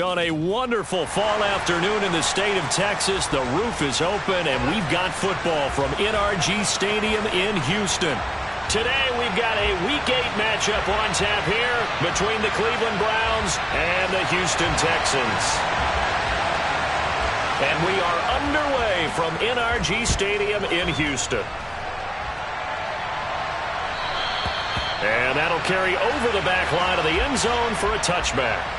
On a wonderful fall afternoon in the state of Texas, the roof is open, and we've got football from NRG Stadium in Houston. Today, we've got a Week 8 matchup on tap here between the Cleveland Browns and the Houston Texans. And we are underway from NRG Stadium in Houston. And that'll carry over the back line of the end zone for a touchback.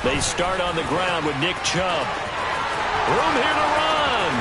They start on the ground with Nick Chubb. Room here to run.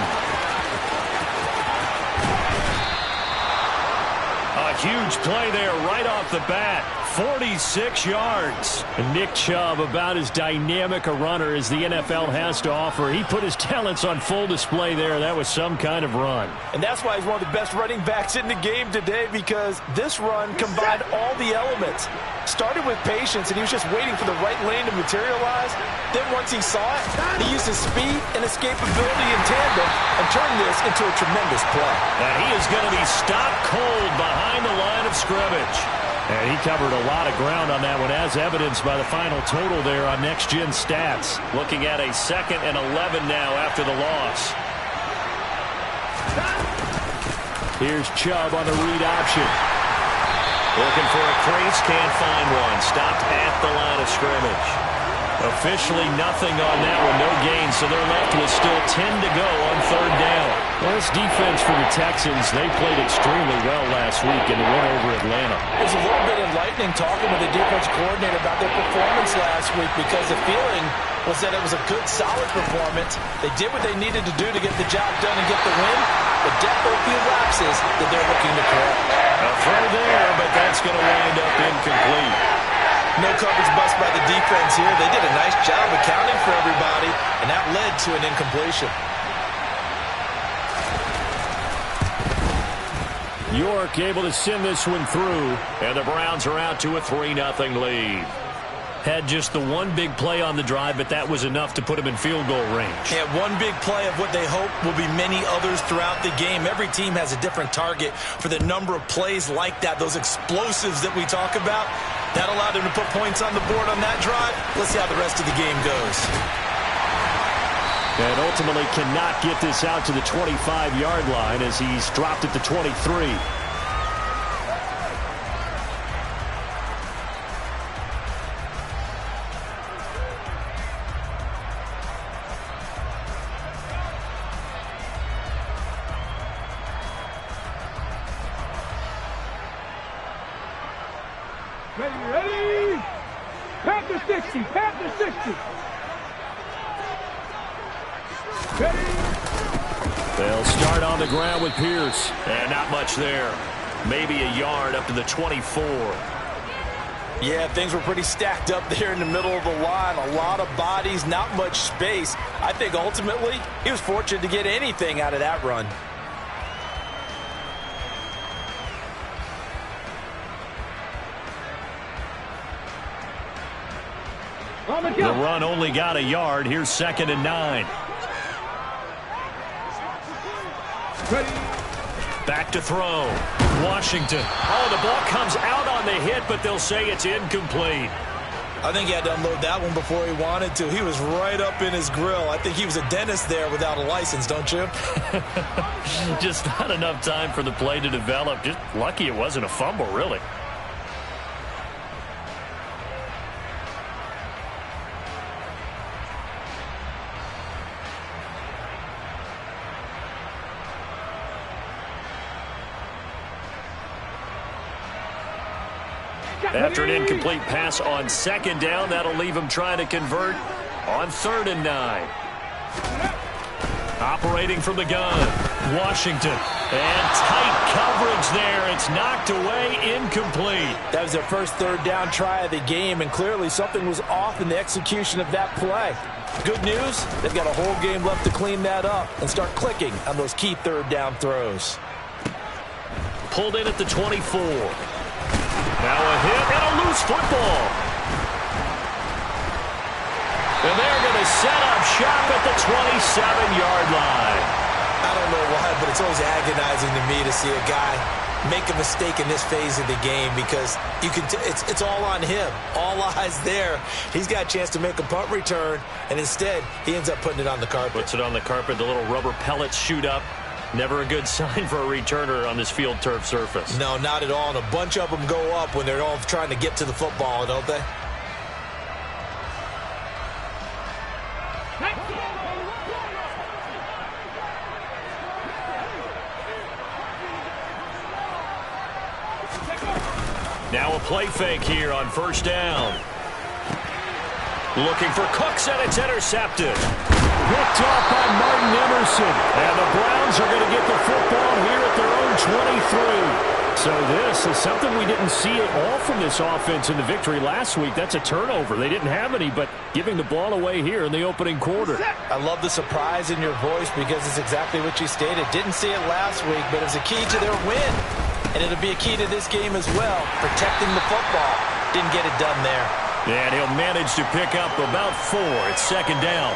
A huge play there right off the bat. 46 yards. And Nick Chubb, about as dynamic a runner as the NFL has to offer. He put his talents on full display there. That was some kind of run. And that's why he's one of the best running backs in the game today, because this run combined all the elements. Started with patience, and he was just waiting for the right lane to materialize. Then once he saw it, he used his speed and escapability in tandem and turned this into a tremendous play. And he is going to be stopped cold behind the line of scrimmage. And he covered a lot of ground on that one, as evidenced by the final total there on Next Gen Stats. Looking at a 2nd and 11 now after the loss. Here's Chubb on the read option. Looking for a crease, can't find one. Stopped at the line of scrimmage. Officially nothing on that one, no gain, so they're left with still 10 to go on 3rd down. Well, this defense for the Texans, they played extremely well last week in the win over Atlanta. It was a little bit enlightening talking with the defense coordinator about their performance last week, because the feeling was that it was a good, solid performance. They did what they needed to do to get the job done and get the win, but definitely a few lapses that they're looking to correct. A throw there, but that's going to wind up incomplete. No coverage bust by the defense here. They did a nice job accounting for everybody, and that led to an incompletion. York able to send this one through, and the Browns are out to a 3-0 lead. Had just the one big play on the drive, but that was enough to put him in field goal range. Yeah, one big play of what they hope will be many others throughout the game. Every team has a different target for the number of plays like that, those explosives that we talk about. That allowed him to put points on the board on that drive. Let's see how the rest of the game goes. And ultimately cannot get this out to the 25-yard line as he's dropped at the 23. Ready? Panther 60, Panther 60. Ready? They'll start on the ground with Pierce. And not much there. Maybe a yard up to the 24. Yeah, things were pretty stacked up there in the middle of the line. A lot of bodies, not much space. I think ultimately he was fortunate to get anything out of that run. The run only got a yard. Here's 2nd and 9. Ready? Back to throw. Washington. Oh, the ball comes out on the hit, but they'll say it's incomplete. I think he had to unload that one before he wanted to. He was right up in his grill. I think he was a dentist there without a license, don't you? Just not enough time for the play to develop. Just lucky it wasn't a fumble, really. After an incomplete pass on 2nd down, that'll leave him trying to convert on 3rd and 9. Operating from the gun, Washington. And tight coverage there. It's knocked away, incomplete. That was their first third down try of the game, and clearly something was off in the execution of that play. Good news, they've got a whole game left to clean that up and start clicking on those key third down throws. Pulled in at the 24. Now a hit and a loose football. And they're going to set up shop at the 27-yard line. I don't know why, but it's always agonizing to me to see a guy make a mistake in this phase of the game, because you can it's all on him. All eyes there. He's got a chance to make a punt return, and instead he ends up putting it on the carpet. Puts it on the carpet. The little rubber pellets shoot up. Never a good sign for a returner on this field turf surface. No, not at all. And a bunch of them go up when they're all trying to get to the football, don't they? Now a play fake here on first down. Looking for Cooks, and it's intercepted. Picked off by Martin Emerson. And the Browns are going to get the football here at their own 23. So this is something we didn't see at all from this offense in the victory last week. That's a turnover. They didn't have any, but giving the ball away here in the opening quarter. I love the surprise in your voice, because it's exactly what you stated. Didn't see it last week, but it was a key to their win. And it'll be a key to this game as well, protecting the football. Didn't get it done there. And he'll manage to pick up about 4. It's second down.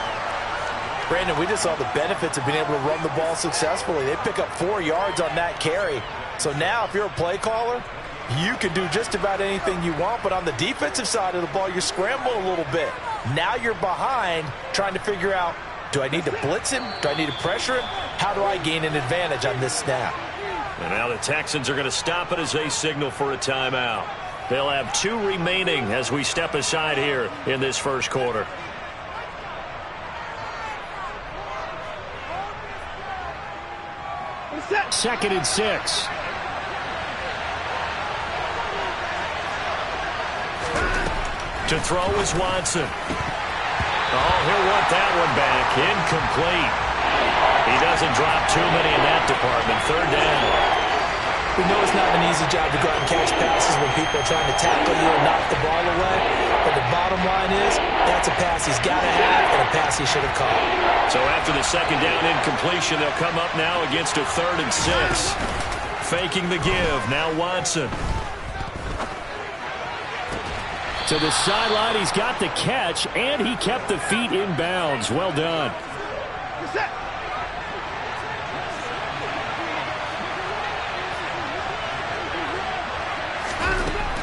Brandon, we just saw the benefits of being able to run the ball successfully. They pick up 4 yards on that carry. So now if you're a play caller, you can do just about anything you want. But on the defensive side of the ball, you're scrambling a little bit. Now you're behind trying to figure out, do I need to blitz him? Do I need to pressure him? How do I gain an advantage on this snap? And now the Texans are going to stop it as they signal for a timeout. They'll have 2 remaining as we step aside here in this first quarter. Second and 6. To throw is Watson. Oh, he'll want that one back. Incomplete. He doesn't drop too many in that department. Third down. We know it's not an easy job to go out and catch passes when people are trying to tackle you and knock the ball away. But the bottom line is, that's a pass he's got to have and a pass he should have caught. So after the second down incompletion, they'll come up now against a 3rd and 6. Faking the give. Now Watson. To the sideline, he's got the catch, and he kept the feet in bounds. Well done.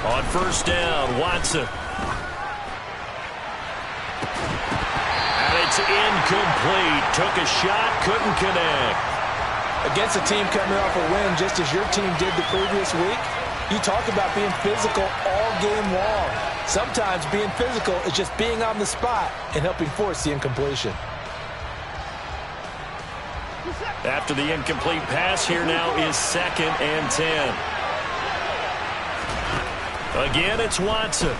On first down, Watson. And it's incomplete. Took a shot, couldn't connect. Against a team coming off a win just as your team did the previous week, you talk about being physical all game long. Sometimes being physical is just being on the spot and helping force the incompletion. After the incomplete pass, here now is 2nd and 10. Again, it's Watson. It's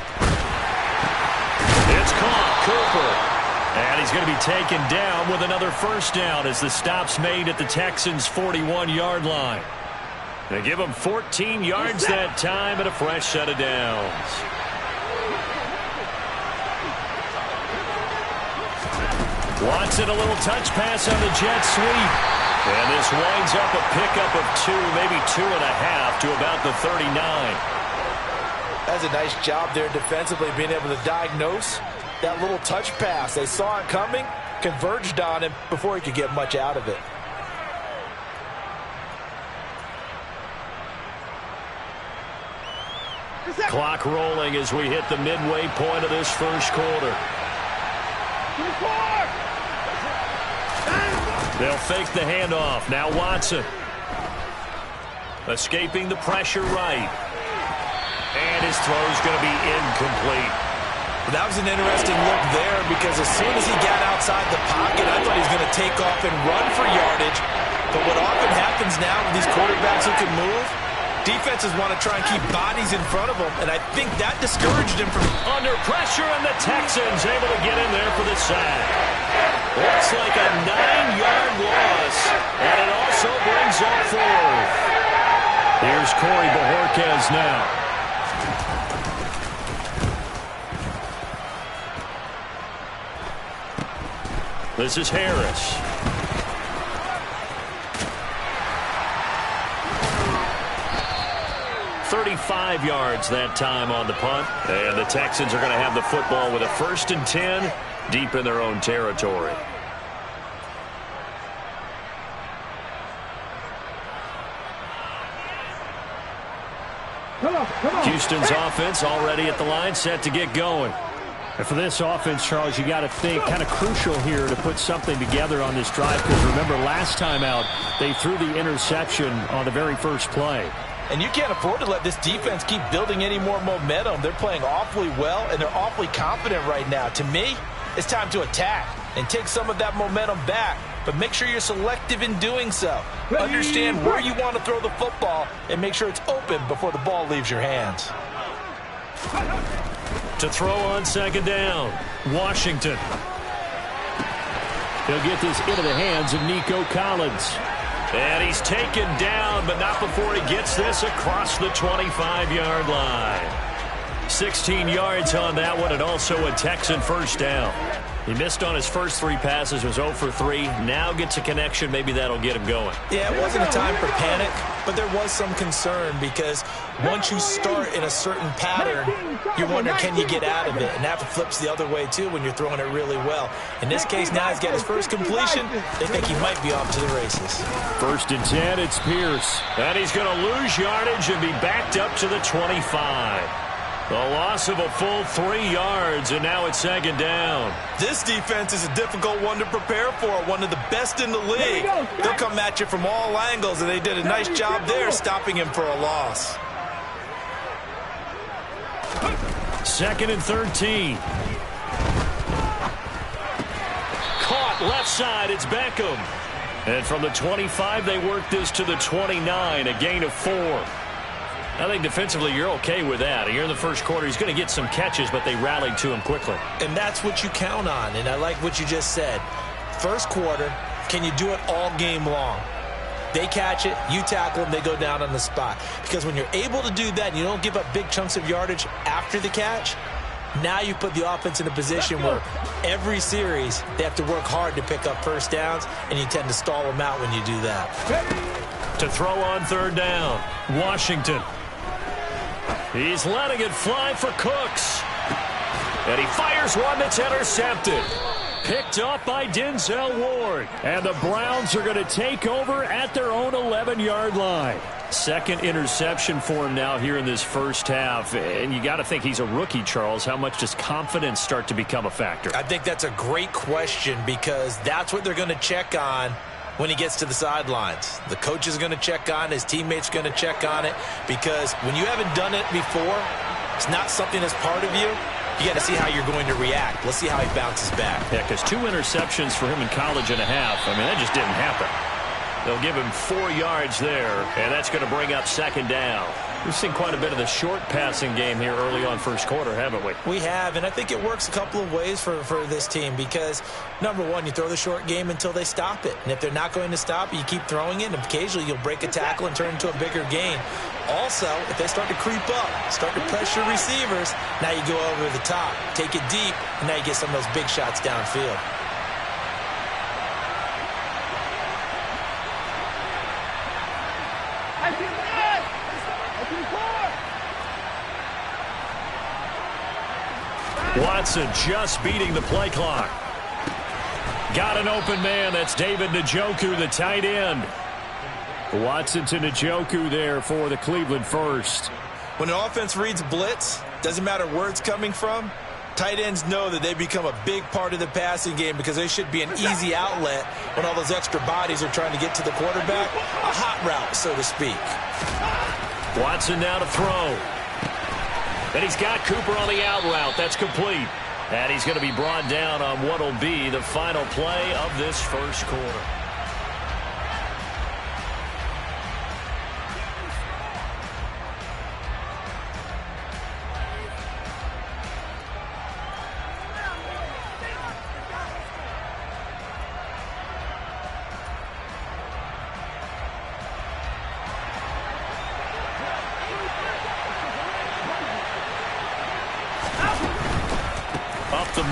caught. Cooper. And he's going to be taken down with another first down as the stop's made at the Texans' 41-yard line. They give him 14 yards that time and a fresh set of downs. Watson, a little touch pass on the jet sweep. And this winds up a pickup of 2, maybe 2.5 to about the 39. That's a nice job there defensively, being able to diagnose that little touch pass. They saw it coming, converged on him before he could get much out of it. Clock rolling as we hit the midway point of this first quarter. They'll fake the handoff. Now Watson. Escaping the pressure right. And his throw's going to be incomplete. Well, that was an interesting look there, because as soon as he got outside the pocket, I thought he was going to take off and run for yardage. But what often happens now with these quarterbacks who can move, defenses want to try and keep bodies in front of them, and I think that discouraged him from... Under pressure, and the Texans able to get in there for the sack. Looks like a 9-yard loss. Here's Corey Bojorquez now. This is Harris. "35 yards that time on the punt. And the Texans are going to have the football with a 1st and 10 deep in their own territory. Houston's offense already at the line, set to get going. And for this offense, Charles, you got to think kind of crucial here to put something together on this drive, because remember last time out they threw the interception on the very first play. And you can't afford to let this defense keep building any more momentum. They're playing awfully well, and they're awfully confident right now. To me, it's time to attack and take some of that momentum back, but make sure you're selective in doing so. Understand where you want to throw the football and make sure it's open before the ball leaves your hands. To throw on 2nd down, Washington. He'll get this into the hands of Nico Collins. And he's taken down, but not before he gets this across the 25-yard line. 16 yards on that one, and also a Texan 1st down. He missed on his first 3 passes, was 0 for 3. Now gets a connection. Maybe that'll get him going. Yeah, it wasn't a time for panic, but there was some concern because once you start in a certain pattern, you're wondering, can you get out of it? And that flips the other way, too, when you're throwing it really well. In this case, now he's got his first completion. They think he might be off to the races. 1st and 10, it's Pierce. And he's going to lose yardage and be backed up to the 25. The loss of a full 3 yards, and now it's 2nd down. This defense is a difficult one to prepare for, one of the best in the league. They'll come at you from all angles, and they did a nice job there stopping him for a loss. 2nd and 13. Caught left side, it's Beckham. And from the 25, they work this to the 29, a gain of 4. I think defensively you're okay with that. You're in the first quarter. He's going to get some catches, but they rallied to him quickly. And that's what you count on, and I like what you just said. First quarter, can you do it all game long? They catch it, you tackle them, they go down on the spot. Because when you're able to do that and you don't give up big chunks of yardage after the catch, now you put the offense in a position where every series they have to work hard to pick up 1st downs, and you tend to stall them out when you do that. To throw on 3rd down, Washington. He's letting it fly for Cooks. And he fires one that's intercepted. Picked up by Denzel Ward. And the Browns are going to take over at their own 11-yard line. 2nd interception for him now here in this first half. And you got to think he's a rookie, Charles. How much does confidence start to become a factor? I think that's a great question because that's what they're going to check on when he gets to the sidelines. The coach is going to check on it. His teammates going to check on it, because when you haven't done it before, it's not something that's part of you. You got to see how you're going to react. Let's see how he bounces back. Yeah, because 2 interceptions for him in college and a half. I mean, that just didn't happen. They'll give him 4 yards there, and that's going to bring up 2nd down. We've seen quite a bit of the short passing game here early on first quarter, haven't we? We have, and I think it works a couple of ways for this team because, number one, you throw the short game until they stop it. And if they're not going to stop it, you keep throwing it, and occasionally you'll break a tackle and turn it into a bigger gain. Also, if they start to creep up, start to pressure receivers, now you go over the top, take it deep, and now you get some of those big shots downfield. Watson just beating the play clock. Got an open man. That's David Njoku, the tight end. Watson to Njoku there for the Cleveland first. When an offense reads blitz, doesn't matter where it's coming from, tight ends know that they become a big part of the passing game because they should be an easy outlet when all those extra bodies are trying to get to the quarterback. A hot route, so to speak. Watson now to throw. And he's got Cooper on the out route. That's complete. And he's going to be brought down on what will be the final play of this first quarter.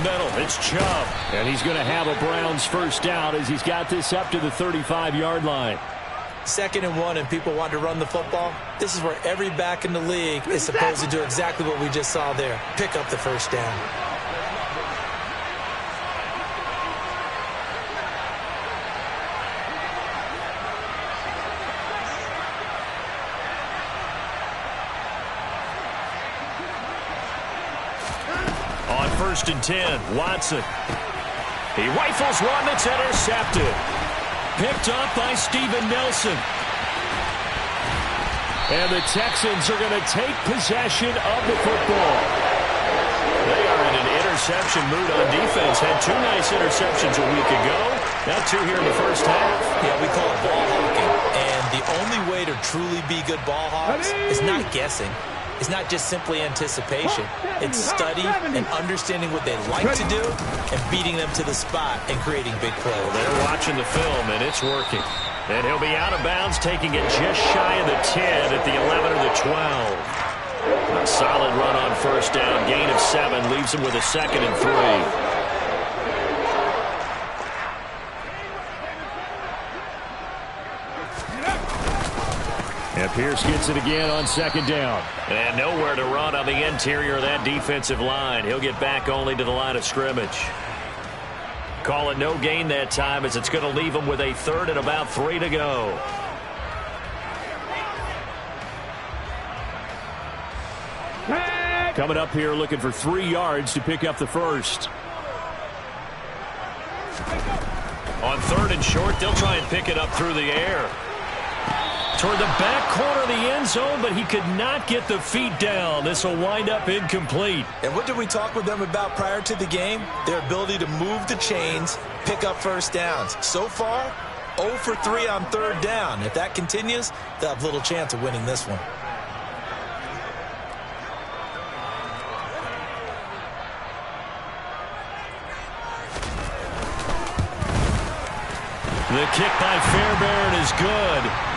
middle. It's Chubb. And he's going to have a Browns first down as he's got this up to the 35-yard line. 2nd and 1 and people want to run the football. This is where every back in the league is supposed to do exactly what we just saw there. Pick up the first down. On 1st and 10, Watson. He rifles one that's intercepted. Picked up by Steven Nelson. And the Texans are going to take possession of the football. They are in an interception mood on defense. Had 2 nice interceptions a week ago. Now 2 here in the first half. Yeah, we call it ball hawking. And the only way to truly be good ball hawks is not guessing. It's not just simply anticipation. It's study and understanding what they like to do and beating them to the spot and creating big plays. They're watching the film, and it's working. And he'll be out of bounds, taking it just shy of the 10 at the 11 or the 12. A solid run on first down. Gain of 7 leaves him with a 2nd and 3. And Pierce gets it again on 2nd down. And nowhere to run on the interior of that defensive line. He'll get back only to the line of scrimmage. Call it no gain that time as it's going to leave him with a 3rd and about 3 to go. Coming up here looking for 3 yards to pick up the first. On 3rd and short, they'll try and pick it up through the air. Toward the back corner of the end zone, but he could not get the feet down. This will wind up incomplete. And what did we talk with them about prior to the game? Their ability to move the chains, pick up first downs. So far, 0 for 3 on 3rd down. If that continues, they'll have little chance of winning this one. The kick by Fairbairn is good.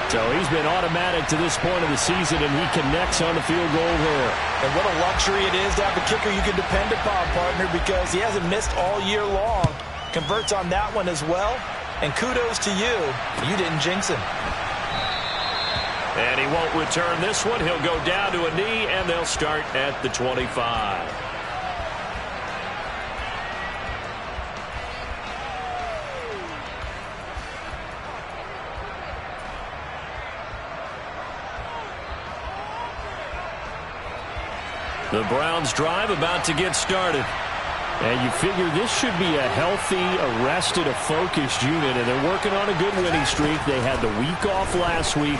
So he's been automatic to this point of the season, and he connects on the field goal there. And what a luxury it is to have a kicker you can depend upon, partner, because he hasn't missed all year long. Converts on that one as well. And kudos to you. You didn't jinx him. And he won't return this one. He'll go down to a knee, and they'll start at the 25. The Browns drive about to get started. And you figure this should be a healthy, arrested, a focused unit, and they're working on a good winning streak. They had the week off last week.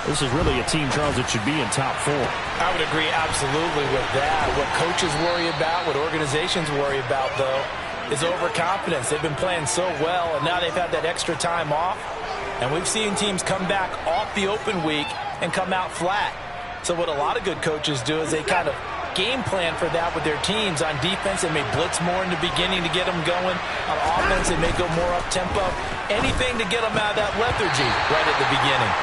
This is really a team, Charles, that should be in top 4. I would agree absolutely with that. What coaches worry about, what organizations worry about, though, is overconfidence. They've been playing so well, and now they've had that extra time off. And we've seen teams come back off the open week and come out flat. So what a lot of good coaches do is they kind of game plan for that with their teams. On defense, they may blitz more in the beginning to get them going. On offense, they may go more up-tempo. Anything to get them out of that lethargy right at the beginning.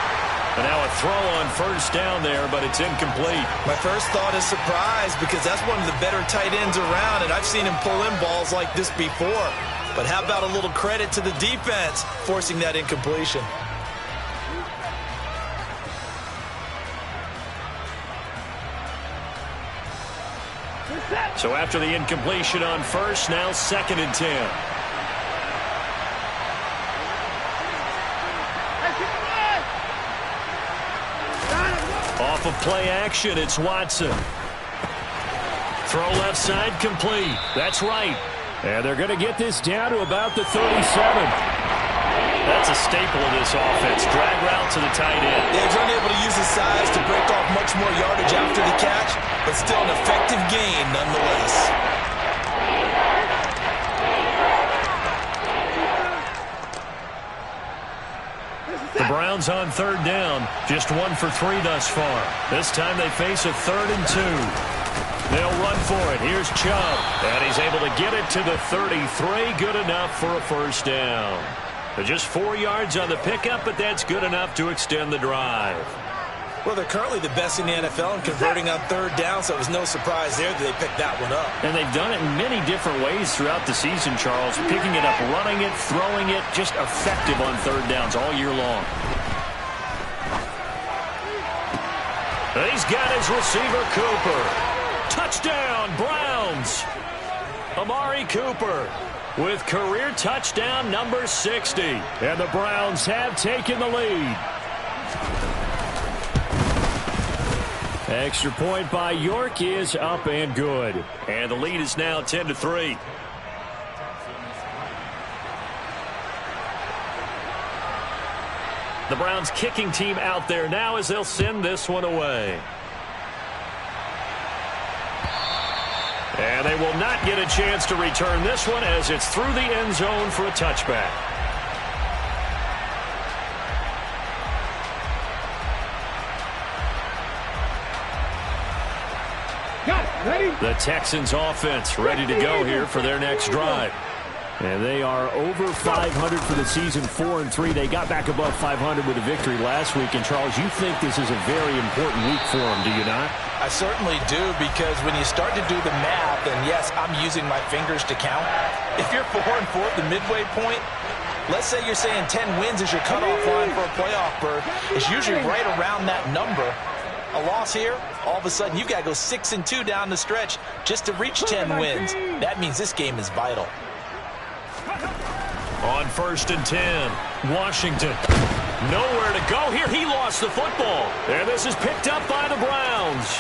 And now a throw on first down there, but it's incomplete. My first thought is surprise because that's one of the better tight ends around, and I've seen him pull in balls like this before. But how about a little credit to the defense forcing that incompletion? So after the incompletion on first, now 2nd and 10. Off of play action, it's Watson. Throw left side, complete. That's right. And they're going to get this down to about the 37. That's a staple of this offense. Drag route to the tight end. Yeah, he's unable to use his size to break off much more yardage after the catch, but still an effective gain nonetheless. The Browns on 3rd down. Just 1 for 3 thus far. This time they face a 3rd and 2. They'll run for it. Here's Chubb. And he's able to get it to the 33. Good enough for a first down. Just 4 yards on the pickup, but that's good enough to extend the drive. Well, they're currently the best in the NFL in converting on third down, so it was no surprise there that they picked that one up. And they've done it in many different ways throughout the season, Charles. Picking it up, running it, throwing it, just effective on third downs all year long. He's got his receiver, Cooper. Touchdown, Browns. Amari Cooper with career touchdown number 60. And the Browns have taken the lead. Extra point by York is up and good. And the lead is now 10-3. The Browns kicking team out there now as they'll send this one away. And they will not get a chance to return this one as it's through the end zone for a touchback. Got it. Ready? The Texans offense ready to go here for their next drive. And they are over 500 for the season, 4-3. They got back above 500 with a victory last week. And, Charles, you think this is a very important week for them, do you not? I certainly do, because when you start to do the math, and yes, I'm using my fingers to count. If you're 4-4 at the midway point, let's say you're saying 10 wins is your cutoff line for a playoff berth. It's usually right around that number. A loss here, all of a sudden you've got to go 6-2 down the stretch just to reach 10 wins. That means this game is vital. On 1st and 10, Washington. Nowhere to go here. He lost the football. And this is picked up by the Browns.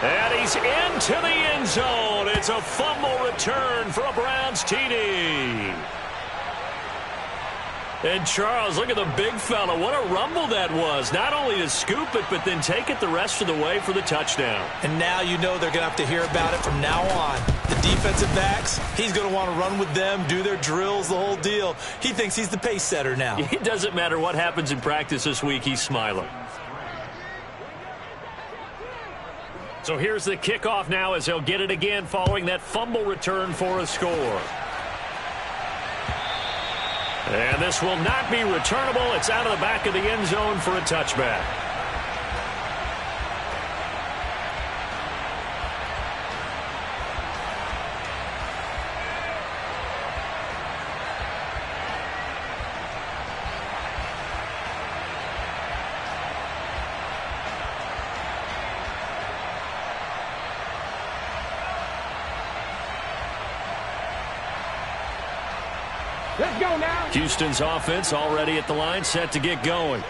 And he's into the end zone. It's a fumble return for a Browns TD. And, Charles, look at the big fella. What a rumble that was. Not only to scoop it, but then take it the rest of the way for the touchdown. And now you know they're going to have to hear about it from now on. The defensive backs, he's going to want to run with them, do their drills, the whole deal. He thinks he's the pace setter now. It doesn't matter what happens in practice this week. He's smiling. So here's the kickoff now as he'll get it again following that fumble return for a score. And this will not be returnable. It's out of the back of the end zone for a touchback. Let's go now. Houston's offense already at the line, set to get going.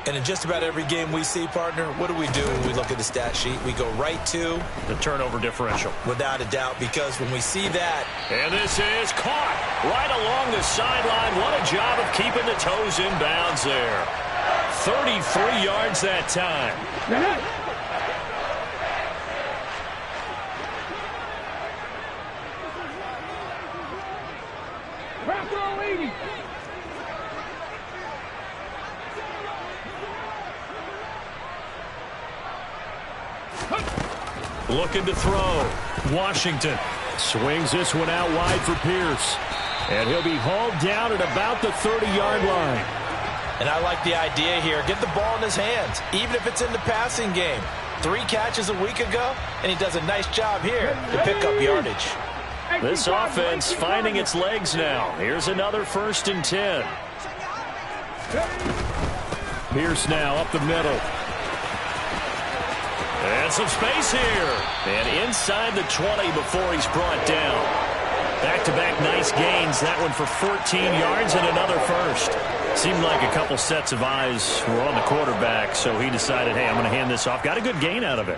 And in just about every game we see, partner, what do we do when we look at the stat sheet? We go right to the turnover differential. Without a doubt, because when we see that. And this is caught right along the sideline. What a job of keeping the toes in bounds there. 33 yards that time. Looking to throw. Washington swings this one out wide for Pierce. And he'll be hauled down at about the 30-yard line. And I like the idea here. Get the ball in his hands, even if it's in the passing game. 3 catches a week ago, and he does a nice job here to pick up yardage. This offense finding its legs now. Here's another 1st and 10. Pierce now up the middle. And some space here. And inside the 20 before he's brought down. Back-to-back nice gains. That one for 14 yards and another first. Seemed like a couple sets of eyes were on the quarterback, so he decided, hey, I'm going to hand this off. Got a good gain out of it.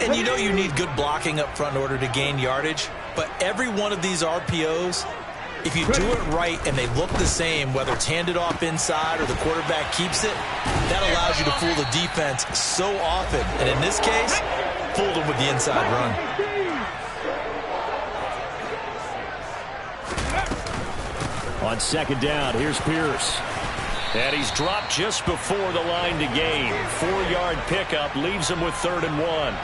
And you know you need good blocking up front in order to gain yardage. But every one of these RPOs, if you do it right and they look the same, whether it's handed off inside or the quarterback keeps it, that allows you to fool the defense so often. And in this case, fooled them with the inside run. On 2nd down, here's Pierce. And he's dropped just before the line to gain. 4-yard pickup leaves him with 3rd and 1.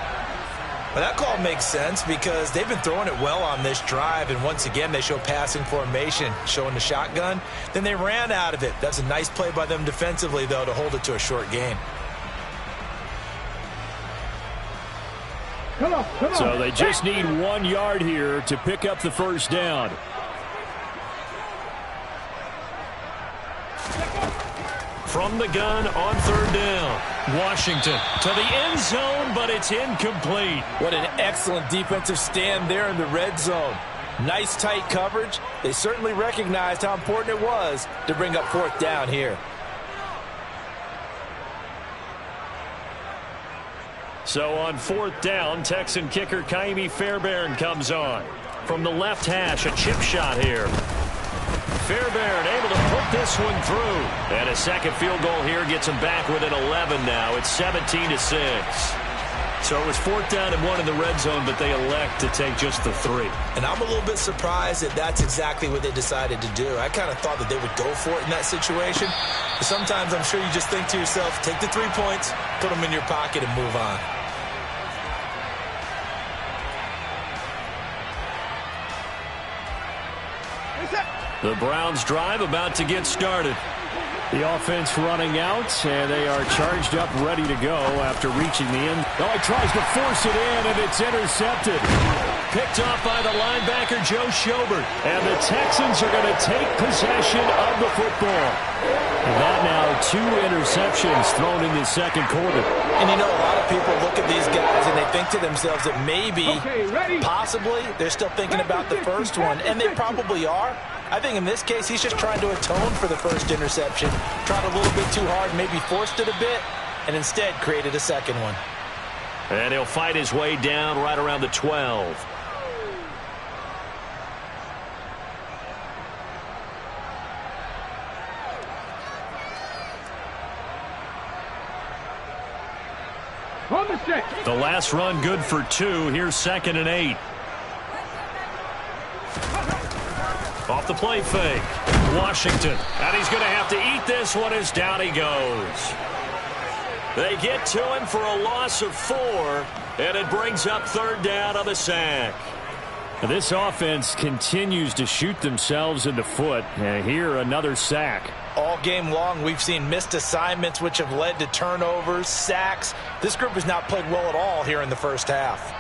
Well, that call makes sense because they've been throwing it well on this drive, and once again they show passing formation, showing the shotgun. Then they ran out of it. That's a nice play by them defensively, though, to hold it to a short gain. Come on. So they just need 1 yard here to pick up the first down. From the gun on third down. Washington to the end zone, but it's incomplete. What an excellent defensive stand there in the red zone. Nice tight coverage. They certainly recognized how important it was to bring up fourth down here. So on fourth down, Texan kicker Kaimi Fairbairn comes on. From the left hash, a chip shot here. Fairbairn able to put this one through. And a second field goal here gets him back within 11 now. It's 17-6. So it was fourth down and 1 in the red zone, but they elect to take just the 3. And I'm a little bit surprised that that's exactly what they decided to do. I kind of thought that they would go for it in that situation. But sometimes I'm sure you just think to yourself, take the 3 points, put them in your pocket, and move on. The Browns drive about to get started. The offense running out, and they are charged up, ready to go after reaching the end. Oh, he tries to force it in, and it's intercepted. Picked off by the linebacker, Joe Schobert. And the Texans are going to take possession of the football. And that now 2 interceptions thrown in the second quarter. And you know, a lot of people look at these guys and they think to themselves that maybe, possibly, they're still thinking about the first one. And they probably are. I think in this case, he's just trying to atone for the first interception. Tried a little bit too hard, maybe forced it a bit, and instead created a second one. And he'll fight his way down right around the 12. On the stick. The last run good for 2. Here's 2nd and 8. Off the play fake. Washington. And he's going to have to eat this one as down he goes. They get to him for a loss of 4, and it brings up third down on the sack. This offense continues to shoot themselves in the foot. And here, another sack. All game long, we've seen missed assignments, which have led to turnovers, sacks. This group has not played well at all here in the first half.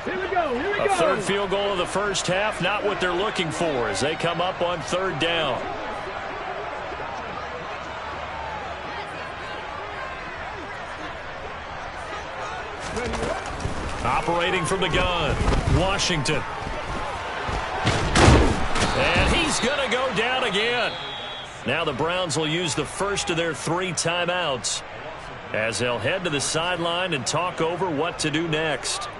Here we go. A third field goal of the first half, not what they're looking for as they come up on third down. Operating from the gun, Washington. And he's going to go down again. Now the Browns will use the first of their 3 timeouts as they'll head to the sideline and talk over what to do next.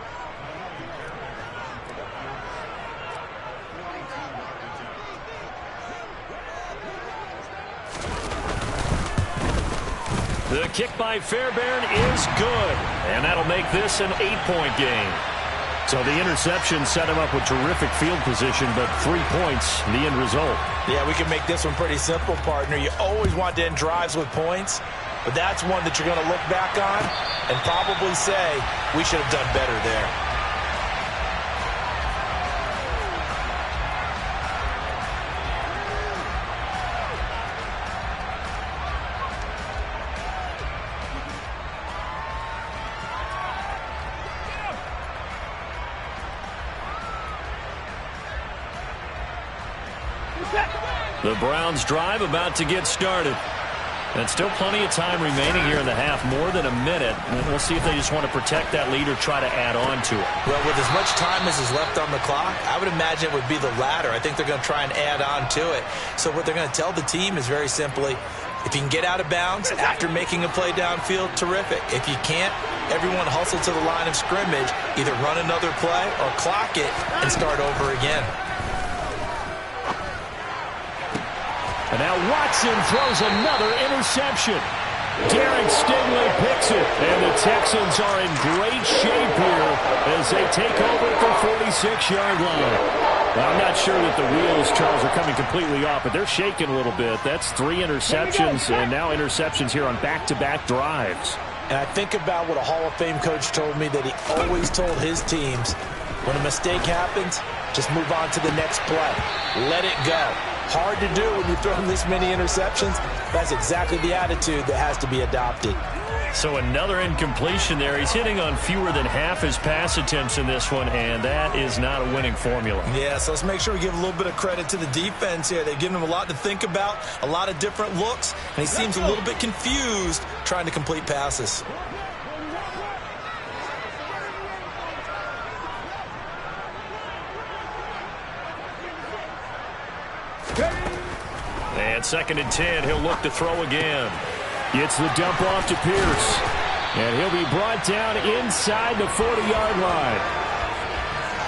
The kick by Fairbairn is good, and that'll make this an 8-point game. So the interception set him up with terrific field position, but 3 points, the end result. Yeah, we can make this one pretty simple, partner. You always want to end drives with points, but that's one that you're going to look back on and probably say, we should have done better there. The Browns drive about to get started. And still plenty of time remaining here in the half, more than a minute. And we'll see if they just want to protect that lead or try to add on to it. Well, with as much time as is left on the clock, I would imagine it would be the latter. I think they're going to try and add on to it. So what they're going to tell the team is very simply, if you can get out of bounds after making a play downfield, terrific. If you can't, everyone hustle to the line of scrimmage, either run another play or clock it and start over again. And now Watson throws another interception. Derek Stingley picks it. And the Texans are in great shape here as they take over at the 46-yard line. Well, I'm not sure that the wheels, Charles, are coming completely off, but they're shaking a little bit. That's 3 interceptions, and now interceptions here on back-to-back drives. And I think about what a Hall of Fame coach told me, that he always told his teams, when a mistake happens, just move on to the next play. Let it go. Hard to do when you're throwing this many interceptions. That's exactly the attitude that has to be adopted. So another incompletion there. He's hitting on fewer than half his pass attempts in this one, and that is not a winning formula. Yeah, so let's make sure we give a little bit of credit to the defense here. They've given him a lot to think about, a lot of different looks, and he seems a little bit confused trying to complete passes. And 2nd and 10, he'll look to throw again. Gets the dump off to Pierce. And he'll be brought down inside the 40-yard line.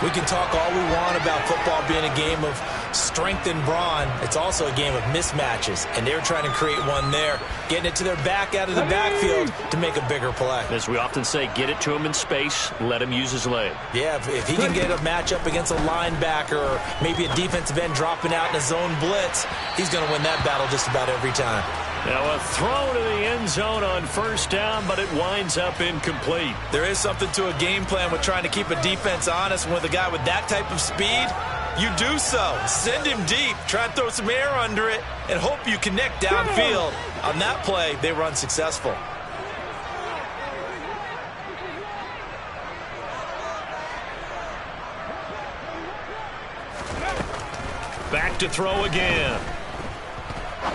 We can talk all we want about football being a game of strength and brawn. It's also a game of mismatches, and they're trying to create one there, getting it to their back out of the backfield to make a bigger play. As we often say, get it to him in space, let him use his leg. Yeah, if he can get a matchup against a linebacker or maybe a defensive end dropping out in a zone blitz, he's going to win that battle just about every time. Now a throw to the end zone on 1st down, but it winds up incomplete. There is something to a game plan with trying to keep a defense honest. With a guy with that type of speed, you do so. Send him deep, try and throw some air under it, and hope you connect downfield. On that play, they were unsuccessful. Back to throw again.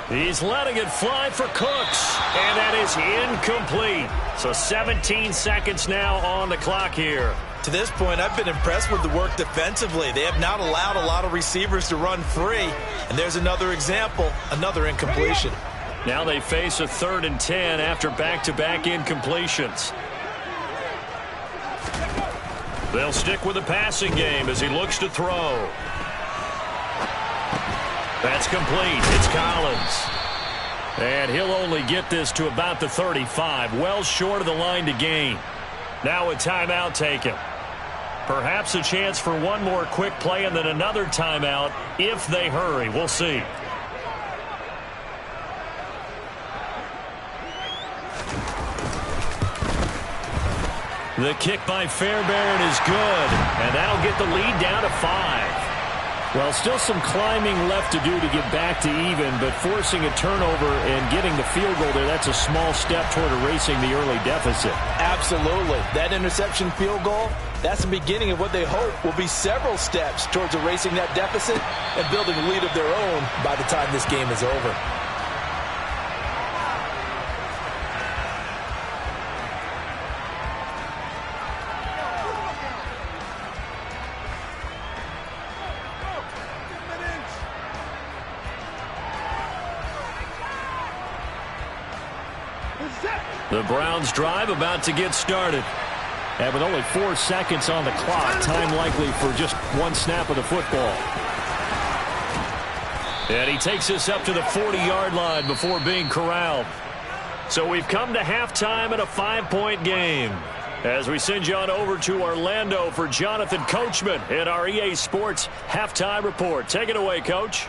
He's letting it fly for Cooks, and that is incomplete. So 17 seconds now on the clock here. To this point, I've been impressed with the work defensively. They have not allowed a lot of receivers to run free. And there's another example, another incompletion. Now they face a 3rd and 10 after back-to-back incompletions. They'll stick with the passing game as he looks to throw. That's complete. It's Collins. And he'll only get this to about the 35, well short of the line to gain. Now a timeout taken. Perhaps a chance for one more quick play and then another timeout if they hurry. We'll see. The kick by Fairbairn is good, and that'll get the lead down to 5. Well, still some climbing left to do to get back to even, but forcing a turnover and getting the field goal there, that's a small step toward erasing the early deficit. Absolutely. That interception field goal, that's the beginning of what they hope will be several steps towards erasing that deficit and building a lead of their own by the time this game is over. The Browns drive about to get started. And with only 4 seconds on the clock, time likely for just one snap of the football. And he takes us up to the 40-yard line before being corralled. So we've come to halftime in a 5-point game. As we send you on over to Orlando for Jonathan Coachman in our EA Sports Halftime Report. Take it away, Coach.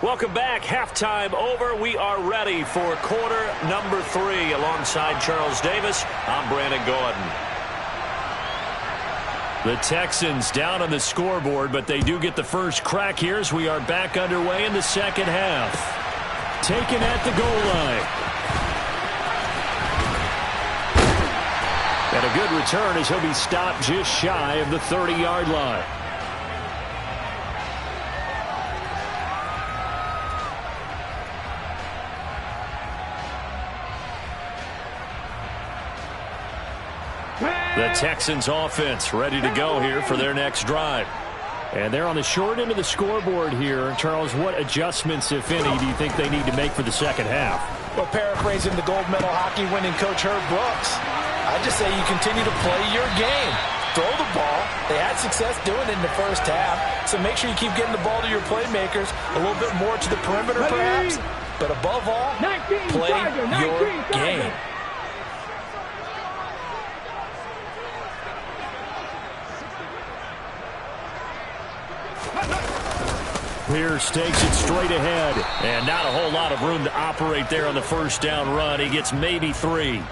Welcome back. Halftime over. We are ready for quarter number 3. Alongside Charles Davis, I'm Brandon Gordon. The Texans down on the scoreboard, but they do get the first crack here as we are back underway in the second half. Taken at the goal line. And a good return as he'll be stopped just shy of the 30-yard line. The Texans offense ready to go here for their next drive. And they're on the short end of the scoreboard here. Charles, what adjustments, if any, do you think they need to make for the second half? Well, paraphrasing the gold medal hockey winning coach Herb Brooks, I just say you continue to play your game. Throw the ball, They had success doing it in the first half, so make sure you keep getting the ball to your playmakers, a little bit more to the perimeter perhaps, but above all, play your game. Pierce takes it straight ahead, and not a whole lot of room to operate there on the first down run. He gets maybe 3.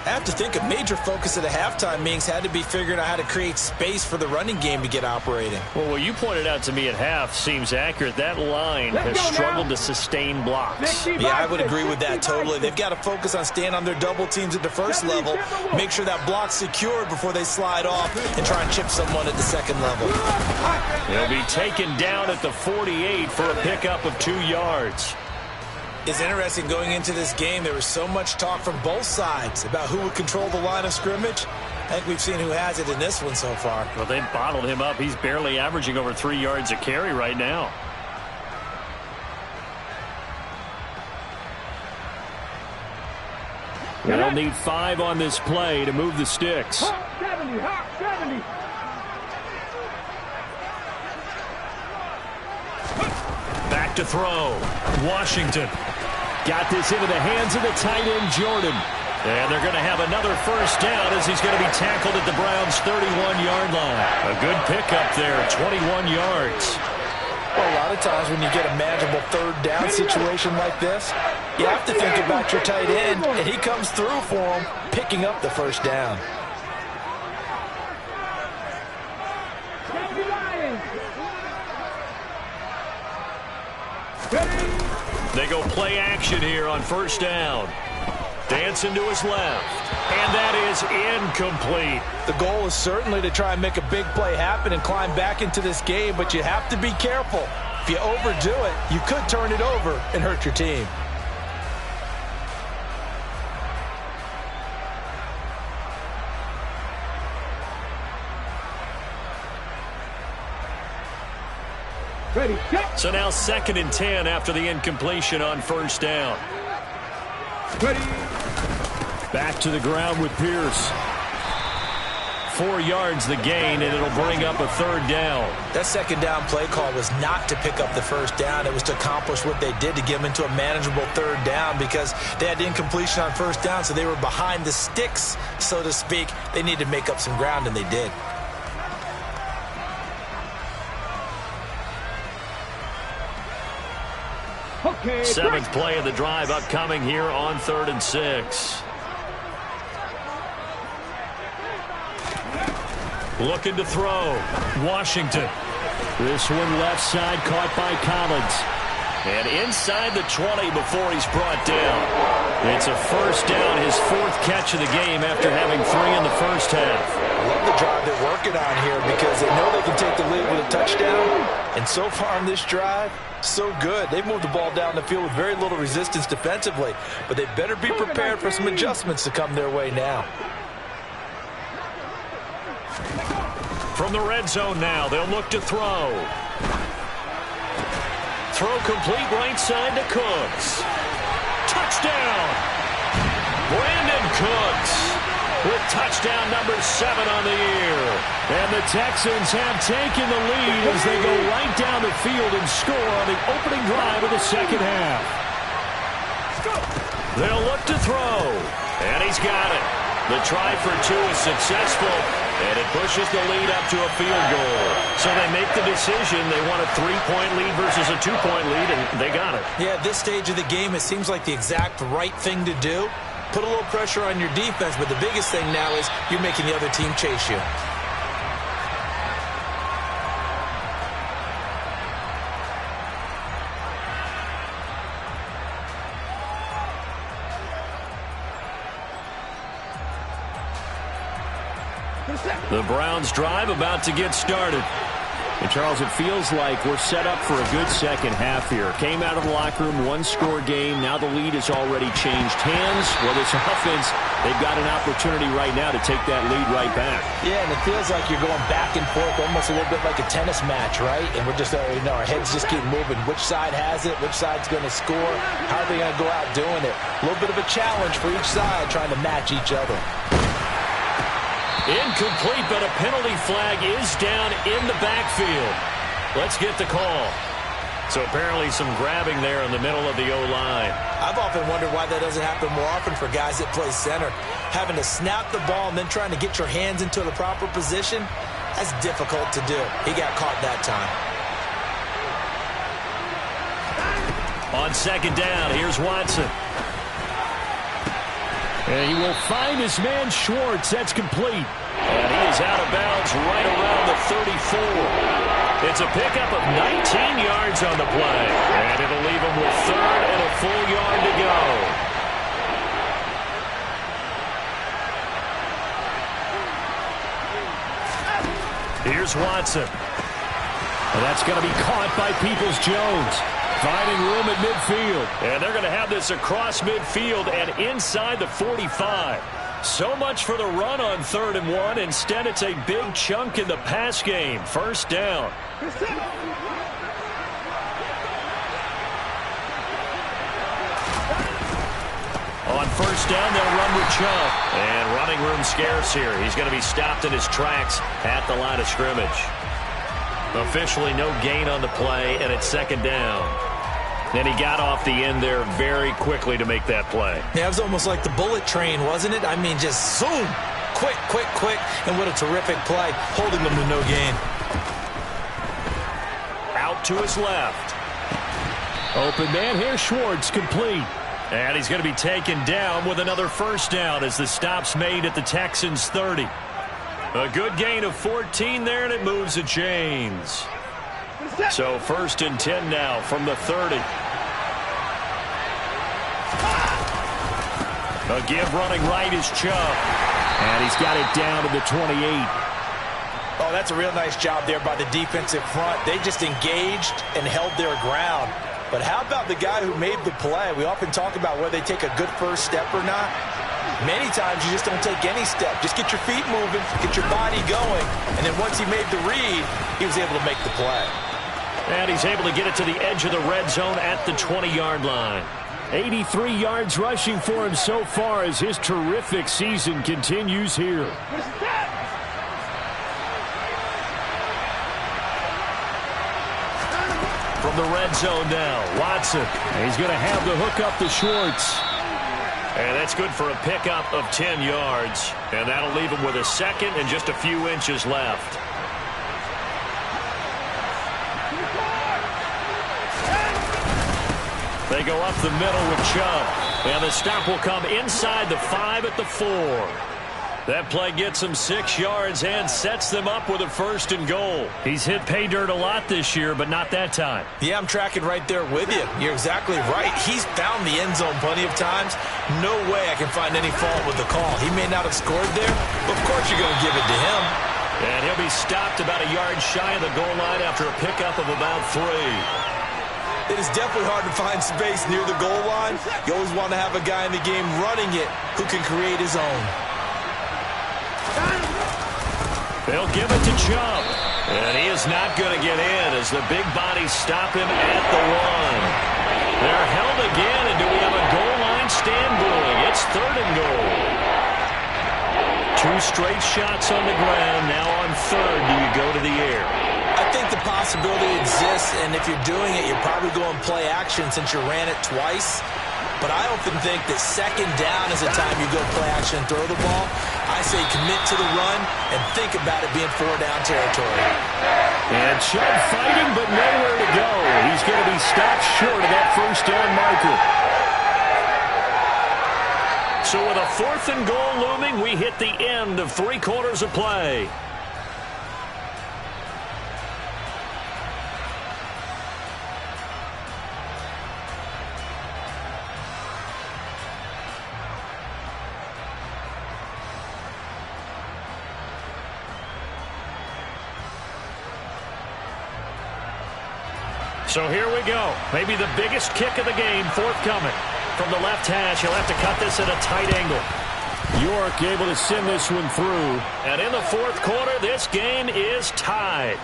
I have to think a major focus at the halftime meetings had to be figuring out how to create space for the running game to get operating. Well, what you pointed out to me at half seems accurate. That line has struggled to sustain blocks. Yeah, I would agree with that totally. They've got to focus on staying on their double teams at the first level, make sure that block's secured before they slide off and try and chip someone at the second level. He'll be taken down at the 48 for a pickup of 2 yards. It's interesting going into this game. There was so much talk from both sides about who would control the line of scrimmage. I think we've seen who has it in this one so far. Well, they've bottled him up. He's barely averaging over 3 yards a carry right now. They'll need 5 on this play to move the sticks. 70. Back to throw. Washington got this into the hands of the tight end, Jordan. And they're going to have another first down as he's going to be tackled at the Browns' 31-yard line. A good pickup there, 21 yards. Well, a lot of times when you get a manageable third down situation like this, you have to think about your tight end, and he comes through for him, picking up the first down. They go play action here on first down. Dancing to his left. And that is incomplete. The goal is certainly to try and make a big play happen and climb back into this game, but you have to be careful. If you overdo it, you could turn it over and hurt your team. Ready, set. So now 2nd and 10 after the incompletion on first down. Ready. Back to the ground with Pierce. 4 yards the gain, and it'll bring up a 3rd down. That second down play call was not to pick up the first down. It was to accomplish what they did to get them into a manageable 3rd down because they had incompletion on first down, so they were behind the sticks, so to speak. They needed to make up some ground, and they did. Okay, 7th play of the drive upcoming here on 3rd and 6. Looking to throw. Washington. This one left side caught by Collins. And inside the 20 before he's brought down. It's a first down, his 4th catch of the game after having 3 in the first half. I love the drive they're working on here because they know they can take the lead with a touchdown. And so far on this drive, so good. They've moved the ball down the field with very little resistance defensively. But they better be prepared for some adjustments to come their way now. From the red zone now, they'll look to throw. Throw complete right side to Cooks. Touchdown! Brandon Cooks with touchdown number 7 on the year. And the Texans have taken the lead as they go right down the field and score on the opening drive of the second half. They'll look to throw. And he's got it. The try for 2 is successful, and it pushes the lead up to a field goal. So they make the decision. They want a 3-point lead versus a 2-point lead, and they got it. Yeah, at this stage of the game, it seems like the exact right thing to do. Put a little pressure on your defense, but the biggest thing now is you're making the other team chase you. The Browns drive about to get started. And, Charles, it feels like we're set up for a good second half here. Came out of the locker room, 1-score game. Now the lead has already changed hands. Well, this offense, they've got an opportunity right now to take that lead right back. Yeah, and it feels like you're going back and forth almost a little bit like a tennis match, right? And we're just, our heads just keep moving. Which side has it? Which side's going to score? How are they going to go out doing it? A little bit of a challenge for each side trying to match each other. Incomplete, but a penalty flag is down in the backfield. Let's get the call. So apparently some grabbing there in the middle of the O-line. I've often wondered why that doesn't happen more often for guys that play center. Having to snap the ball and then trying to get your hands into the proper position, that's difficult to do. He got caught that time. On second down, here's Watson. And he will find his man Schwartz. That's complete. And he is out of bounds right around the 34. It's a pickup of 19 yards on the play. And it'll leave him with third and a full yard to go. Here's Watson. And that's going to be caught by Peoples-Jones. Finding room at midfield. And they're going to have this across midfield and inside the 45. So much for the run on 3rd and 1. Instead, it's a big chunk in the pass game. First down. On first down, they'll run with Chubb. And running room scarce here. He's going to be stopped in his tracks at the line of scrimmage. Officially no gain on the play, and it's second down. And he got off the end there very quickly to make that play. Yeah, it was almost like the bullet train, wasn't it? I mean, just zoom. Quick, quick, quick. And what a terrific play, holding them to no gain. Out to his left. Open man here, Schwartz, complete. And he's going to be taken down with another first down as the stop's made at the Texans' 30. A good gain of 14 there, and it moves the chains. So 1st and 10 now from the 30. A give running right is Chubb. And he's got it down to the 28. Oh, that's a real nice job there by the defensive front. They just engaged and held their ground. But how about the guy who made the play? We often talk about whether they take a good first step or not. Many times you just don't take any step. Just get your feet moving, get your body going. And then once he made the read, he was able to make the play. And he's able to get it to the edge of the red zone at the 20-yard line. 83 yards rushing for him so far as his terrific season continues here. From the red zone now, Watson. He's going to have the hook up to Schwartz. And that's good for a pickup of 10 yards. And that'll leave him with a second and just a few inches left. They go up the middle with Chubb. And the stop will come inside the 5 at the 4. That play gets him 6 yards and sets them up with a 1st and goal. He's hit pay dirt a lot this year, but not that time. Yeah, I'm tracking right there with you. You're exactly right. He's found the end zone plenty of times. No way I can find any fault with the call. He may not have scored there, but of course you're going to give it to him. And he'll be stopped about a yard shy of the goal line after a pickup of about 3. It is definitely hard to find space near the goal line. You always want to have a guy in the game running it who can create his own. They'll give it to Chubb. And he is not going to get in as the big bodies stop him at the 1. They're held again, and do we have a goal line stand brewing? It's 3rd and goal. 2 straight shots on the ground. Now on 3rd, do you go to the air? I think the possibility exists, and if you're doing it, you're probably going play action since you ran it twice. But I often think that second down is the time you go play action and throw the ball. I say commit to the run and think about it being 4-down territory. And Chubb fighting, but nowhere to go. He's going to be stopped short of that 1st down marker. So with a 4th and goal looming, we hit the end of 3 quarters of play. So here we go. Maybe the biggest kick of the game forthcoming. From the left hash, he'll have to cut this at a tight angle. York able to send this one through. And in the 4th quarter, this game is tied.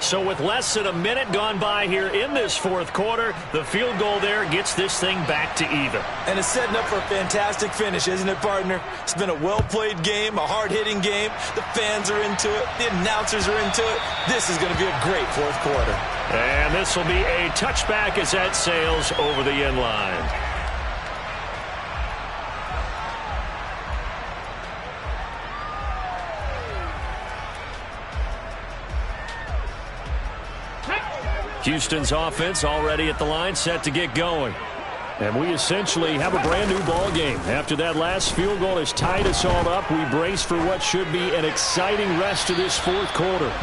So with less than a minute gone by here in this fourth quarter, the field goal there gets this thing back to even. And it's setting up for a fantastic finish, isn't it, partner? It's been a well-played game, a hard-hitting game. The fans are into it. The announcers are into it. This is going to be a great fourth quarter. And this will be a touchback as that sails over the end line. Houston's offense already at the line, set to get going. And we essentially have a brand new ball game. After that last field goal has tied us all up, we brace for what should be an exciting rest of this fourth quarter.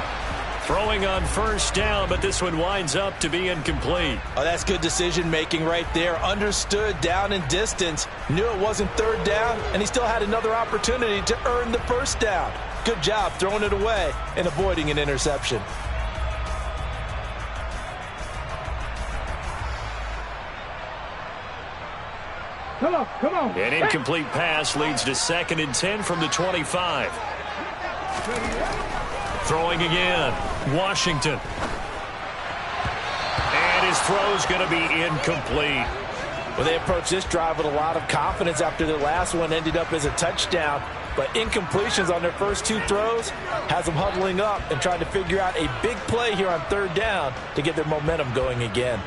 Throwing on first down, but this one winds up to be incomplete. Oh, that's good decision-making right there. Understood down and distance. Knew it wasn't third down, and he still had another opportunity to earn the first down. Good job throwing it away and avoiding an interception. Come on. An incomplete pass leads to 2nd and 10 from the 25. Throwing again, Washington. And his throw's going to be incomplete. Well, they approached this drive with a lot of confidence after their last one ended up as a touchdown. But incompletions on their first two throws has them huddling up and trying to figure out a big play here on third down to get their momentum going again.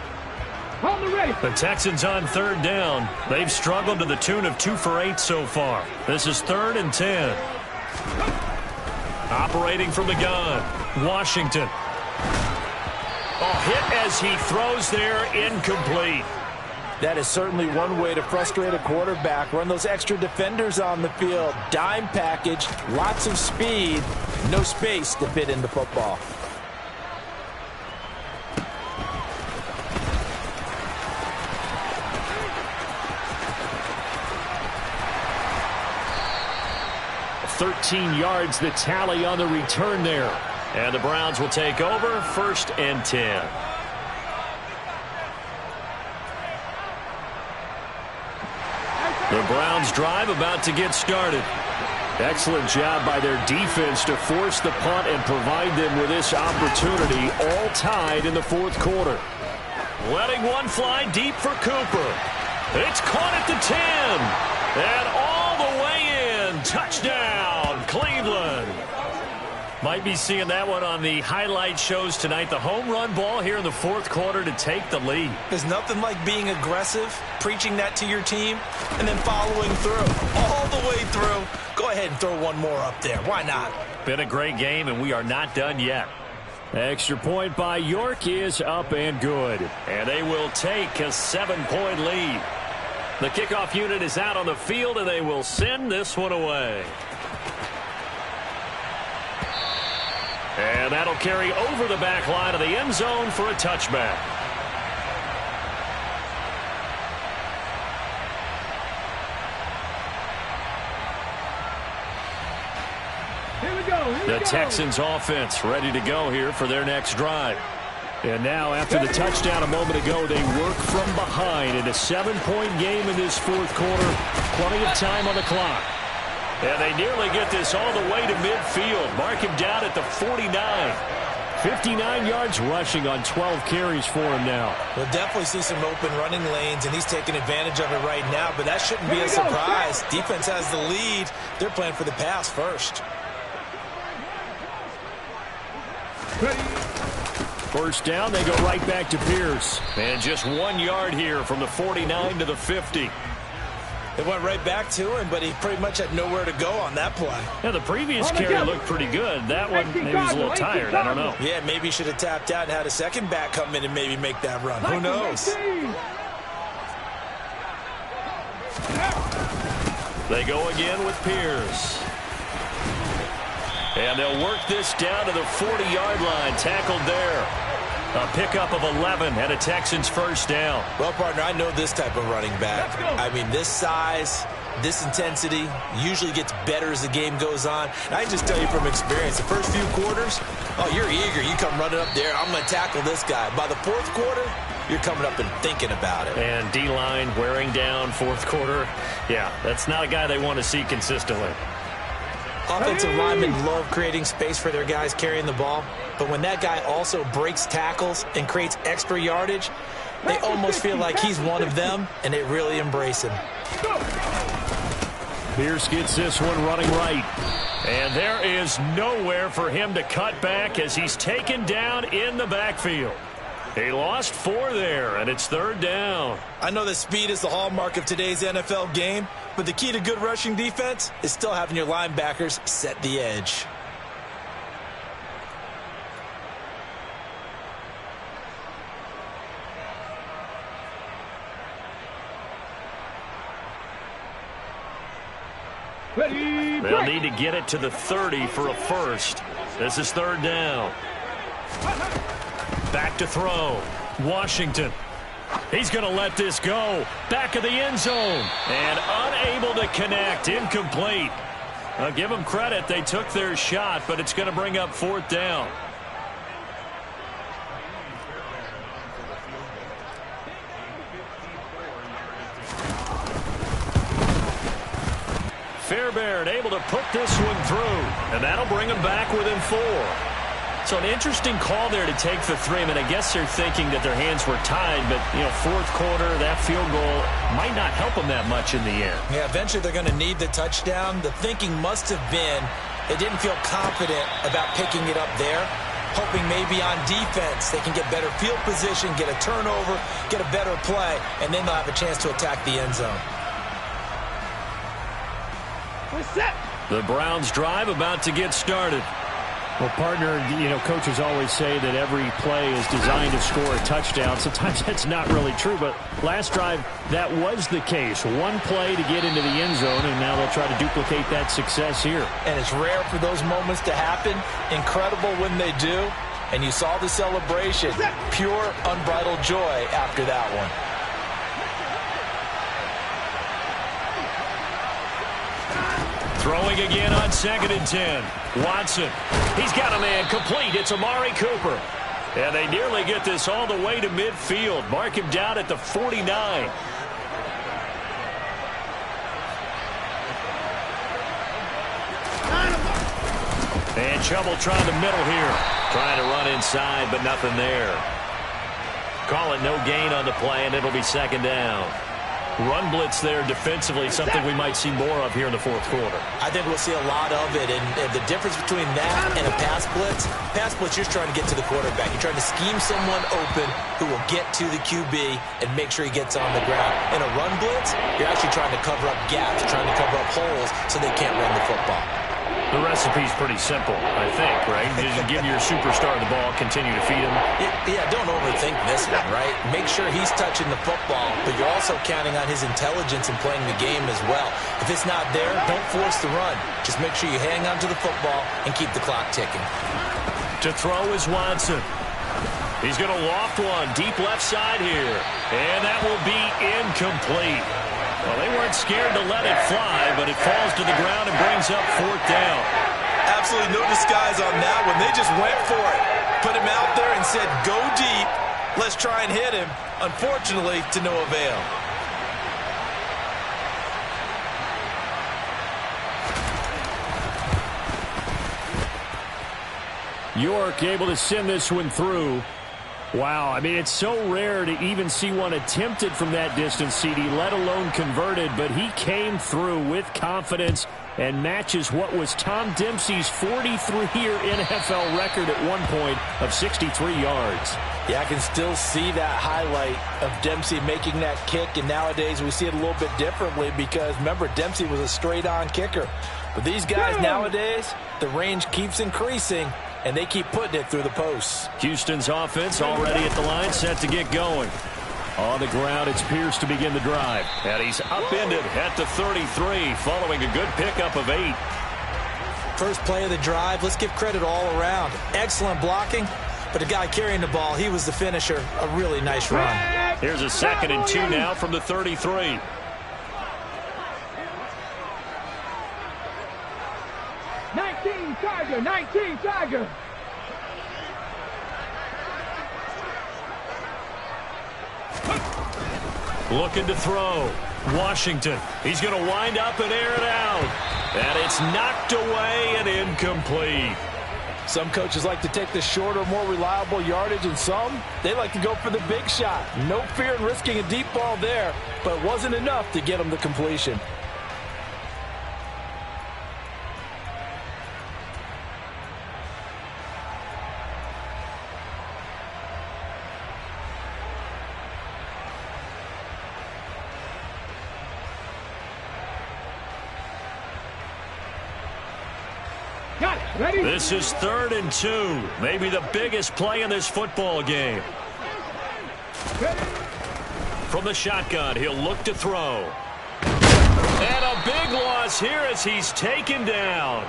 The Texans on third down. They've struggled to the tune of 2 for 8 so far. This is 3rd and 10. Operating from the gun, Washington. Hit as he throws there, incomplete. That is certainly one way to frustrate a quarterback. Run those extra defenders on the field. Dime package, lots of speed, no space to fit in the football. $13 yards the tally on the return there. And the Browns will take over, 1st and 10. The Browns drive about to get started. Excellent job by their defense to force the punt and provide them with this opportunity, all tied in the fourth quarter. Letting one fly deep for Cooper. It's caught at the 10. And all the way in. Touchdown, Cleveland. Might be seeing that one on the highlight shows tonight. The home run ball here in the fourth quarter to take the lead. There's nothing like being aggressive, preaching that to your team, and then following through. All the way through. Go ahead and throw one more up there. Why not? Been a great game, and we are not done yet. Extra point by York is up and good. And they will take a 7-point lead. The kickoff unit is out on the field, and they will send this one away. And that'll carry over the back line of the end zone for a touchback. Here we go. The Texans offense ready to go here for their next drive. And now after the touchdown a moment ago, they work from behind in a 7-point game in this fourth quarter. Plenty of time on the clock. And they nearly get this all the way to midfield. Mark him down at the 49. 59 yards rushing on 12 carries for him now. We'll definitely see some open running lanes, and he's taking advantage of it right now, but that shouldn't be a surprise. Defense has the lead. They're playing for the pass first. First down, they go right back to Pierce. And just 1 yard here from the 49 to the 50. They went right back to him, but he pretty much had nowhere to go on that play. Yeah, the previous carry looked pretty good. That one maybe was a little tired. I don't know. Yeah, maybe he should have tapped out and had a second back come in and maybe make that run. Who knows? They go again with Pierce. And they'll work this down to the 40-yard line. Tackled there. A pickup of 11 and a Texans first down. Well, partner, I know this type of running back. I mean, this size, this intensity usually gets better as the game goes on. And I can just tell you from experience, the first few quarters, oh, you're eager. You come running up there, I'm going to tackle this guy. By the fourth quarter, you're coming up and thinking about it. And D-line wearing down fourth quarter. Yeah, that's not a guy they want to see consistently. Offensive linemen love creating space for their guys carrying the ball, but when that guy also breaks tackles and creates extra yardage, they almost feel like he's one of them, and they really embrace him. Pierce gets this one running right. And there is nowhere for him to cut back as he's taken down in the backfield. He lost 4 there, and it's 3rd down. I know that speed is the hallmark of today's NFL game, but the key to good rushing defense is still having your linebackers set the edge. They'll need to get it to the 30 for a first. This is 3rd down. Back to throw. Washington. He's going to let this go. Back of the end zone. And unable to connect. Incomplete. I'll give them credit. They took their shot, but it's going to bring up 4th down. Fairbairn able to put this one through, and that'll bring him back within 4. So an interesting call there to take the 3. I mean, I guess they're thinking that their hands were tied, but, you know, 4th quarter, that field goal might not help them that much in the end. Yeah, eventually they're going to need the touchdown. The thinking must have been they didn't feel confident about picking it up there, hoping maybe on defense they can get better field position, get a turnover, get a better play, and then they'll have a chance to attack the end zone. The Browns drive about to get started. Well, partner, you know, coaches always say that every play is designed to score a touchdown. Sometimes that's not really true, but last drive, that was the case. One play to get into the end zone, and now they'll try to duplicate that success here. And it's rare for those moments to happen. Incredible when they do. And you saw the celebration. Pure, unbridled joy after that one. Throwing again on 2nd and 10. Watson. He's got a man complete. It's Amari Cooper. And they nearly get this all the way to midfield. Mark him down at the 49. And Chubb trying the middle here. Trying to run inside, but nothing there. Call it no gain on the play, and it'll be 2nd down. Run blitz there defensively, something we might see more of here in the 4th quarter. I think we'll see a lot of it, and the difference between that and a pass blitz, you're trying to get to the quarterback. You're trying to scheme someone open who will get to the QB and make sure he gets on the ground. In a run blitz, you're actually trying to cover up gaps, trying to cover up holes so they can't run the football. The recipe's pretty simple, I think, right? Just give your superstar the ball, continue to feed him. Yeah, don't overthink this one, right? Make sure he's touching the football, but you're also counting on his intelligence in playing the game as well. If it's not there, don't force the run. Just make sure you hang on to the football and keep the clock ticking. To throw is Watson. He's going to loft one deep left side here, and that will be incomplete. Well, they weren't scared to let it fly, but it falls to the ground and brings up 4th down. Absolutely no disguise on that one. They just went for it. Put him out there and said, go deep. Let's try and hit him. Unfortunately, to no avail. York able to send this one through. Wow, I mean, it's so rare to even see one attempted from that distance, CD, let alone converted, but he came through with confidence and matches what was Tom Dempsey's 43-year NFL record at one point of 63 yards. Yeah, I can still see that highlight of Dempsey making that kick, and nowadays we see it a little bit differently because, remember, Dempsey was a straight-on kicker. But these guys nowadays, the range keeps increasing, and they keep putting it through the posts. Houston's offense already at the line, set to get going. On the ground, it's Pierce to begin the drive. And he's upended at the 33, following a good pickup of 8. First play of the drive, let's give credit all around. Excellent blocking, but the guy carrying the ball, he was the finisher. A really nice run. Here's a 2nd and 2 now from the 33. Tiger, 19 Tiger. Looking to throw. Washington. He's going to wind up and air it out. And it's knocked away and incomplete. Some coaches like to take the shorter, more reliable yardage, and some, they like to go for the big shot. No fear in risking a deep ball there, but it wasn't enough to get them the completion. This is 3rd and 2. Maybe the biggest play in this football game. From the shotgun, he'll look to throw. And a big loss here as he's taken down.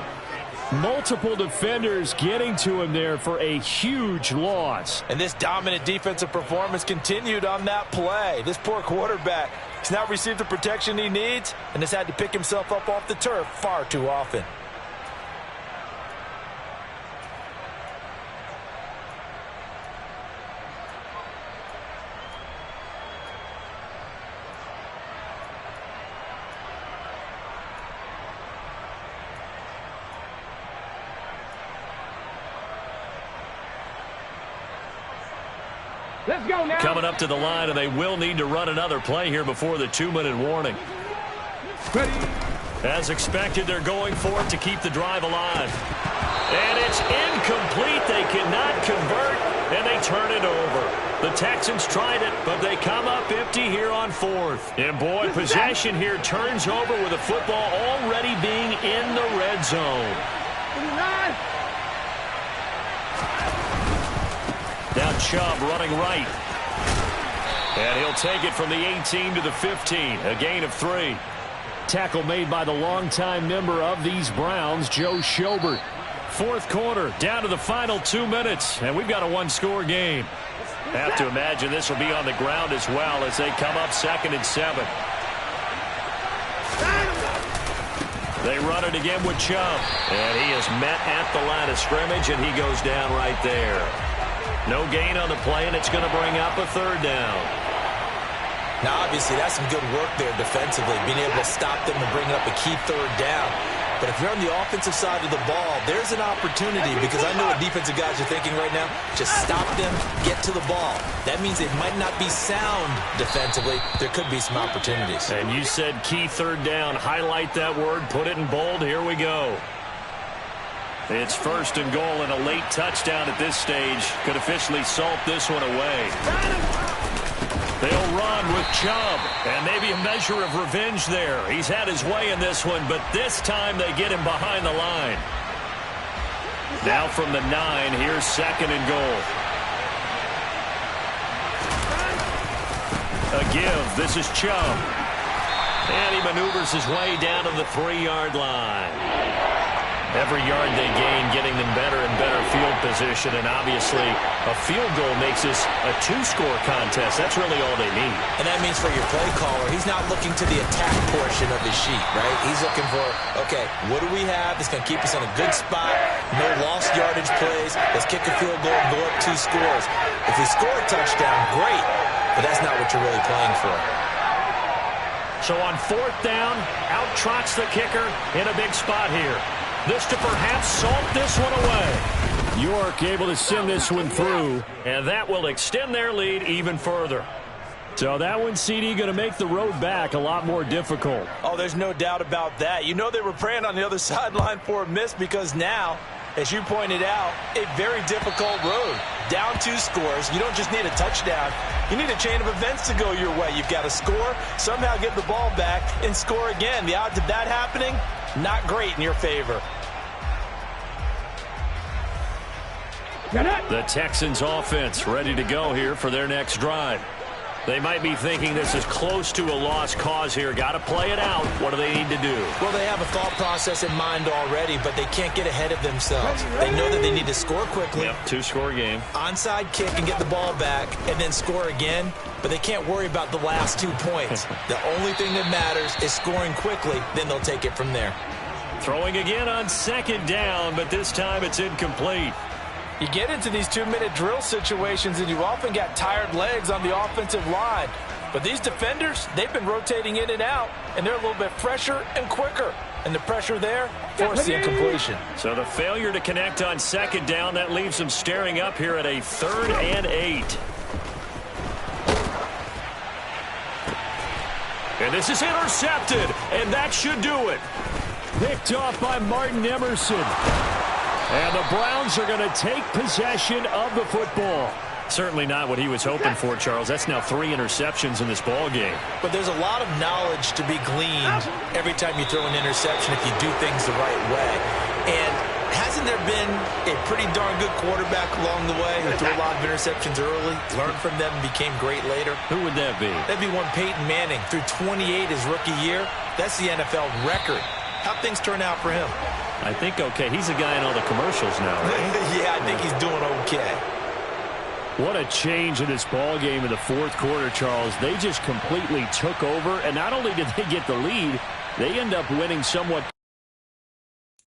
Multiple defenders getting to him there for a huge loss. And this dominant defensive performance continued on that play. This poor quarterback has not received the protection he needs and has had to pick himself up off the turf far too often. Let's go now. Coming up to the line, and they will need to run another play here before the 2-minute warning. Ready. As expected, they're going for it to keep the drive alive. And it's incomplete. They cannot convert, and they turn it over. The Texans tried it, but they come up empty here on 4th. And, boy, possession here turns over with the football already being in the red zone. Now Chubb running right. And he'll take it from the 18 to the 15. A gain of 3. Tackle made by the longtime member of these Browns, Joe Schobert. 4th quarter, down to the final 2 minutes, and we've got a 1-score game. Have to imagine this will be on the ground as well as they come up 2nd and 7. They run it again with Chubb. And he is met at the line of scrimmage, and he goes down right there. No gain on the play, and it's going to bring up a 3rd down. Now, obviously, that's some good work there defensively, being able to stop them and bring up a key 3rd down. But if you're on the offensive side of the ball, there's an opportunity, because I know what defensive guys are thinking right now. Just stop them, get to the ball. That means it might not be sound defensively. There could be some opportunities. And you said key 3rd down. Highlight that word, put it in bold. Here we go. It's 1st and goal, and a late touchdown at this stage could officially salt this one away. They'll run with Chubb, and maybe a measure of revenge there. He's had his way in this one, but this time they get him behind the line. Now from the 9, here's 2nd and goal. A give. This is Chubb. And he maneuvers his way down to the 3-yard line. Every yard they gain, getting them better and better field position. And obviously, a field goal makes this a 2-score contest. That's really all they need. And that means for your play caller, he's not looking to the attack portion of his sheet, right? He's looking for, okay, what do we have that's going to keep us in a good spot? No lost yardage plays. Let's kick a field goal and go up 2 scores. If we score a touchdown, great. But that's not what you're really playing for. So on 4th down, out trots the kicker in a big spot here. This to perhaps salt this one away. York able to send this one through. And that will extend their lead even further. So that one, CD, going to make the road back a lot more difficult. Oh, there's no doubt about that. You know they were praying on the other sideline for a miss, because now, as you pointed out, a very difficult road. Down 2 scores. You don't just need a touchdown. You need a chain of events to go your way. You've got to score, somehow get the ball back, and score again. The odds of that happening, not great in your favor. The Texans offense ready to go here for their next drive. They might be thinking this is close to a lost cause here. Got to play it out. What do they need to do? Well, they have a thought process in mind already, but they can't get ahead of themselves. They know that they need to score quickly. Yep, 2-score game. Onside kick and get the ball back and then score again, but they can't worry about the last 2 points. The only thing that matters is scoring quickly, then they'll take it from there. Throwing again on 2nd down, but this time it's incomplete. You get into these 2-minute drill situations, and you often got tired legs on the offensive line. But these defenders, they've been rotating in and out, and they're a little bit fresher and quicker. And the pressure there forced the incompletion. So the failure to connect on second down, that leaves them staring up here at a 3rd and 8. And this is intercepted, and that should do it. Picked off by Martin Emerson. And the Browns are going to take possession of the football. Certainly not what he was hoping for, Charles. That's now 3 interceptions in this ball game. But there's a lot of knowledge to be gleaned every time you throw an interception if you do things the right way. And hasn't there been a pretty darn good quarterback along the way who threw a lot of interceptions early, learned from them, and became great later? Who would that be? That'd be one Peyton Manning. Threw 28 his rookie year. That's the NFL record. How'd things turn out for him? I think okay. He's a guy in all the commercials now, right? Yeah, I think he's doing okay. What a change in this ball game in the 4th quarter, Charles. They just completely took over, and not only did they get the lead, they end up winning somewhat